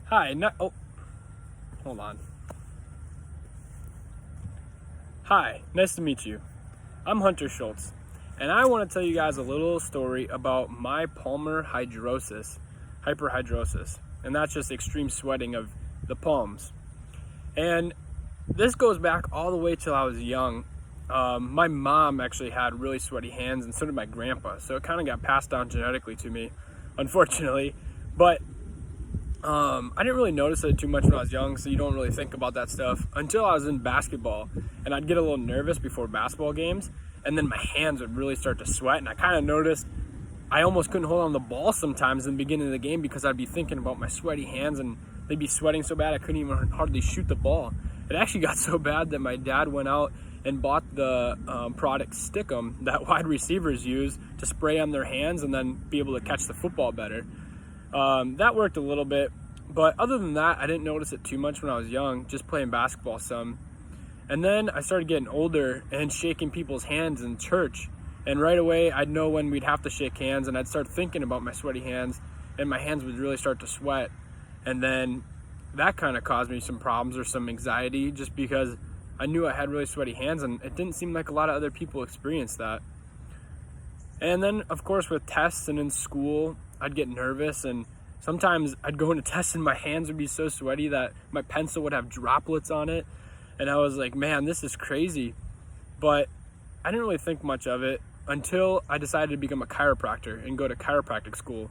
Hi, hold on. Hi, nice to meet you. I'm Hunter Schultz, and I want to tell you guys a little story about my palmar hyperhidrosis, and that's just extreme sweating of the palms. And this goes back all the way till I was young. My mom actually had really sweaty hands, and so did my grandpa, so it kind of got passed down genetically to me, unfortunately. But I didn't really notice it too much when I was young, so you don't really think about that stuff until I was in basketball, and I'd get a little nervous before basketball games, and then my hands would really start to sweat, and I kind of noticed I almost couldn't hold on the ball sometimes in the beginning of the game because I'd be thinking about my sweaty hands, and they'd be sweating so bad I couldn't even hardly shoot the ball. It actually got so bad that my dad went out and bought the product Stickum that wide receivers use to spray on their hands and then be able to catch the football better. That worked a little bit, but other than that, I didn't notice it too much when I was young, just playing basketball some. And then I started getting older and shaking people's hands in church. And right away, I'd know when we'd have to shake hands, and I'd start thinking about my sweaty hands, and my hands would really start to sweat. And then that kind of caused me some problems or some anxiety just because I knew I had really sweaty hands, and it didn't seem like a lot of other people experienced that. And then, of course, with tests and in school, I'd get nervous, and sometimes I'd go into tests and my hands would be so sweaty that my pencil would have droplets on it. And I was like, man, this is crazy. But I didn't really think much of it until I decided to become a chiropractor and go to chiropractic school.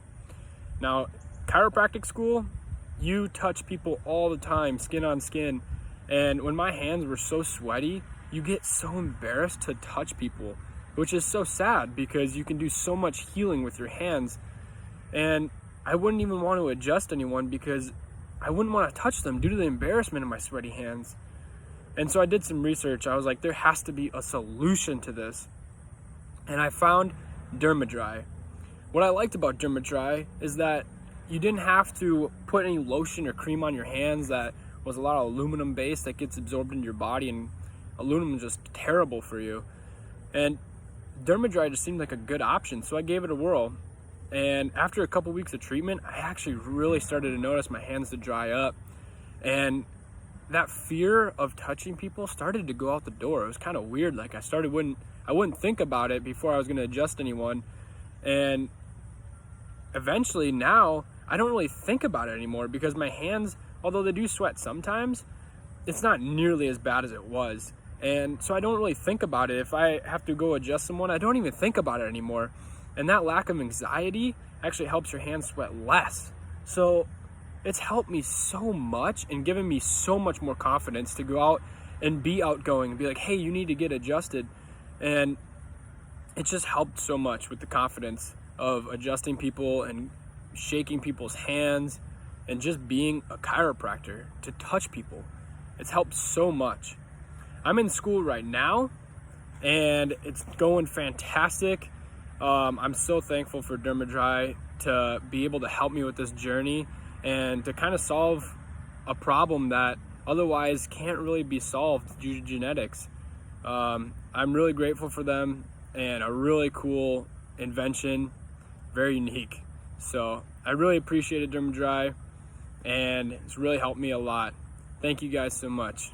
Now, chiropractic school, you touch people all the time, skin on skin. And when my hands were so sweaty, you get so embarrassed to touch people, which is so sad because you can do so much healing with your hands. And I wouldn't even want to adjust anyone because I wouldn't want to touch them due to the embarrassment of my sweaty hands. And so I did some research. I was like, there has to be a solution to this. And I found Dermadry. What I liked about Dermadry is that you didn't have to put any lotion or cream on your hands that was a lot of aluminum based that gets absorbed into your body, and aluminum is just terrible for you. And Dermadry just seemed like a good option, so I gave it a whirl. And after a couple weeks of treatment, I actually really started to notice my hands to dry up. And that fear of touching people started to go out the door. It was kind of weird. Like I wouldn't think about it before I was going to adjust anyone. And eventually now I don't really think about it anymore because my hands, although they do sweat sometimes, it's not nearly as bad as it was. And so I don't really think about it. If I have to go adjust someone, I don't even think about it anymore. And that lack of anxiety actually helps your hands sweat less. So it's helped me so much and given me so much more confidence to go out and be outgoing and be like, hey, you need to get adjusted. And it just helped so much with the confidence of adjusting people and shaking people's hands and just being a chiropractor to touch people. It's helped so much. I'm in school right now and it's going fantastic. I'm so thankful for Dermadry to be able to help me with this journey and to kind of solve a problem that otherwise can't really be solved due to genetics. I'm really grateful for them, and a really cool invention, very unique. So I really appreciated Dermadry, and it's really helped me a lot. Thank you guys so much.